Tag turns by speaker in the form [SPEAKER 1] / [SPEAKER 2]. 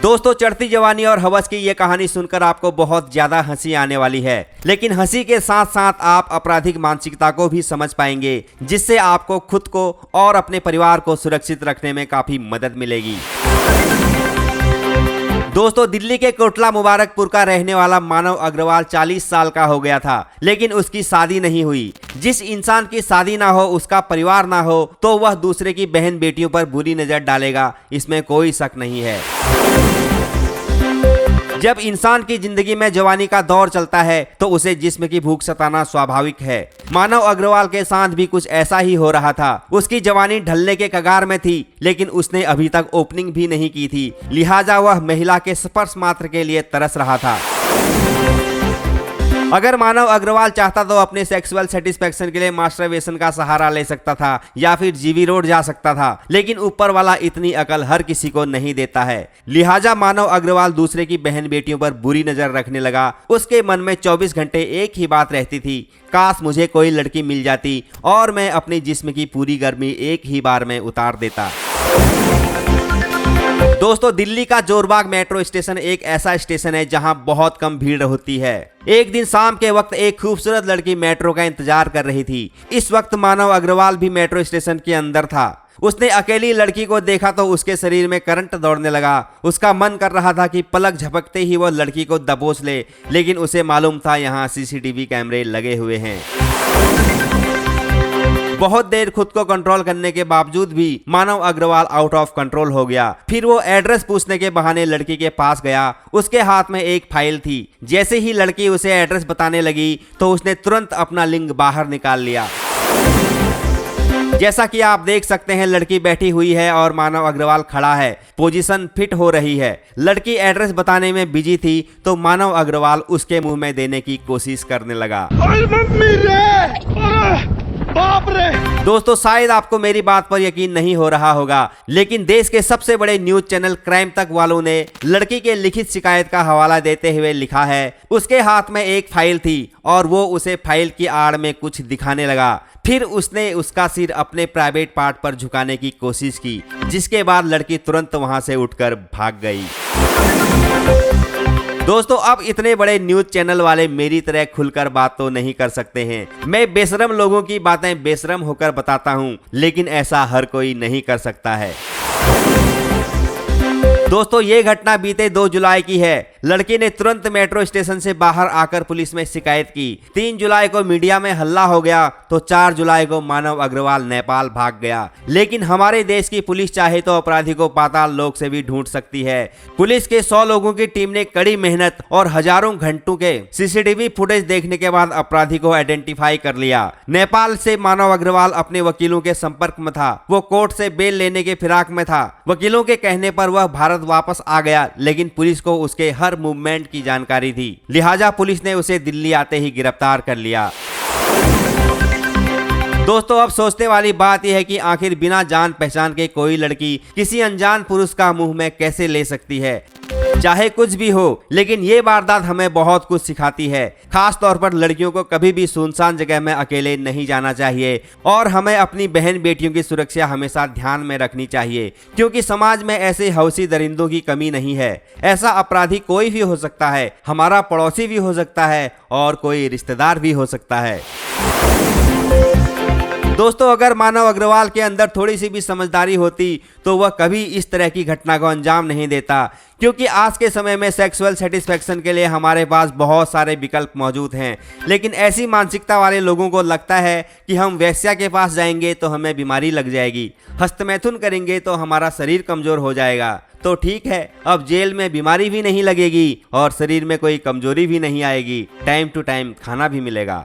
[SPEAKER 1] दोस्तों, चढ़ती जवानी और हवस की ये कहानी सुनकर आपको बहुत ज्यादा हंसी आने वाली है, लेकिन हंसी के साथ साथ आप आपराधिक मानसिकता को भी समझ पाएंगे, जिससे आपको खुद को और अपने परिवार को सुरक्षित रखने में काफी मदद मिलेगी। दोस्तों, दिल्ली के कोटला मुबारकपुर का रहने वाला मानव अग्रवाल 40 साल का हो गया था, लेकिन उसकी शादी नहीं हुई। जिस इंसान की शादी ना हो, उसका परिवार ना हो, तो वह दूसरे की बहन बेटियों पर बुरी नजर डालेगा, इसमें कोई शक नहीं है। जब इंसान की जिंदगी में जवानी का दौर चलता है तो उसे जिस्म की भूख सताना स्वाभाविक है। मानव अग्रवाल के साथ भी कुछ ऐसा ही हो रहा था। उसकी जवानी ढलने के कगार में थी, लेकिन उसने अभी तक ओपनिंग भी नहीं की थी, लिहाजा वह महिला के स्पर्श मात्र के लिए तरस रहा था। अगर मानव अग्रवाल चाहता तो अपने सेक्सुअल सेटिस्फेक्शन के लिए मास्टरबेशन का सहारा ले सकता था या फिर जीवी रोड जा सकता था, लेकिन ऊपर वाला इतनी अकल हर किसी को नहीं देता है। लिहाजा मानव अग्रवाल दूसरे की बहन बेटियों पर बुरी नजर रखने लगा। उसके मन में 24 घंटे एक ही बात रहती थी, काश मुझे कोई लड़की मिल जाती और मैं अपने जिस्म की पूरी गर्मी एक ही बार में उतार देता। दोस्तों, दिल्ली का जोरबाग मेट्रो स्टेशन एक ऐसा स्टेशन है जहां बहुत कम भीड़ होती है। एक दिन शाम के वक्त एक खूबसूरत लड़की मेट्रो का इंतजार कर रही थी। इस वक्त मानव अग्रवाल भी मेट्रो स्टेशन के अंदर था। उसने अकेली लड़की को देखा तो उसके शरीर में करंट दौड़ने लगा। उसका मन कर रहा था कि पलक झपकते ही वो लड़की को दबोच ले, लेकिन उसे मालूम था यहाँ सीसीटीवी कैमरे लगे हुए हैं। बहुत देर खुद को कंट्रोल करने के बावजूद भी मानव अग्रवाल आउट ऑफ कंट्रोल हो गया। फिर वो एड्रेस पूछने के बहाने लड़की के पास गया। उसके हाथ में एक फाइल थी। जैसे ही लड़की उसे एड्रेस बताने लगी तो उसने तुरंत अपना लिंग बाहर निकाल लिया। जैसा कि आप देख सकते हैं, लड़की बैठी हुई है और मानव अग्रवाल खड़ा है। पोजीशन फिट हो रही है। लड़की एड्रेस बताने में बिजी थी तो मानव अग्रवाल उसके मुंह में देने की कोशिश करने लगा। बाप रे! दोस्तों, शायद आपको मेरी बात पर यकीन नहीं हो रहा होगा, लेकिन देश के सबसे बड़े न्यूज चैनल क्राइम तक वालों ने लड़की के लिखित शिकायत का हवाला देते हुए लिखा है, उसके हाथ में एक फाइल थी और वो उसे फाइल की आड़ में कुछ दिखाने लगा। फिर उसने उसका सिर अपने प्राइवेट पार्ट पर झुकाने की कोशिश की, जिसके बाद लड़की तुरंत वहां से उठकर भाग गई। दोस्तों, अब इतने बड़े न्यूज चैनल वाले मेरी तरह खुलकर बात तो नहीं कर सकते हैं। मैं बेशरम लोगों की बातें बेशरम होकर बताता हूं, लेकिन ऐसा हर कोई नहीं कर सकता है। दोस्तों, ये घटना बीते 2 जुलाई की है। लड़की ने तुरंत मेट्रो स्टेशन से बाहर आकर पुलिस में शिकायत की। 3 जुलाई को मीडिया में हल्ला हो गया तो 4 जुलाई को मानव अग्रवाल नेपाल भाग गया। लेकिन हमारे देश की पुलिस चाहे तो अपराधी को पाताल लोक से भी ढूंढ सकती है। पुलिस के 100 लोगों की टीम ने कड़ी मेहनत और हजारों घंटों के सीसीटीवी फुटेज देखने के बाद अपराधी को आइडेंटिफाई कर लिया। नेपाल से मानव अग्रवाल अपने वकीलों के संपर्क में था। वो कोर्ट से बेल लेने के फिराक में था। वकीलों के कहने पर वह भारत वापस आ गया, लेकिन पुलिस को उसके हर मूवमेंट की जानकारी थी। लिहाजा पुलिस ने उसे दिल्ली आते ही गिरफ्तार कर लिया। दोस्तों, अब सोचने वाली बात यह है कि आखिर बिना जान पहचान के कोई लड़की किसी अनजान पुरुष का मुंह में कैसे ले सकती है। चाहे कुछ भी हो, लेकिन ये वारदात हमें बहुत कुछ सिखाती है। खास तौर पर लड़कियों को कभी भी सुनसान जगह में अकेले नहीं जाना चाहिए और हमें अपनी बहन बेटियों की सुरक्षा हमेशा ध्यान में रखनी चाहिए, क्योंकि समाज में ऐसे हौसी दरिंदों की कमी नहीं है। ऐसा अपराधी कोई भी हो सकता है, हमारा पड़ोसी भी हो सकता है और कोई रिश्तेदार भी हो सकता है। दोस्तों, अगर मानव अग्रवाल के अंदर थोड़ी सी भी समझदारी होती तो वह कभी इस तरह की घटना को अंजाम नहीं देता, क्योंकि आज के समय में सेक्सुअल सेटिस्फेक्शन के लिए हमारे पास बहुत सारे विकल्प मौजूद हैं। लेकिन ऐसी मानसिकता वाले लोगों को लगता है कि हम वेश्या के पास जाएंगे तो हमें बीमारी लग जाएगी, हस्तमैथुन करेंगे तो हमारा शरीर कमजोर हो जाएगा। तो ठीक है, अब जेल में बीमारी भी नहीं लगेगी और शरीर में कोई कमजोरी भी नहीं आएगी, टाइम टू टाइम खाना भी मिलेगा।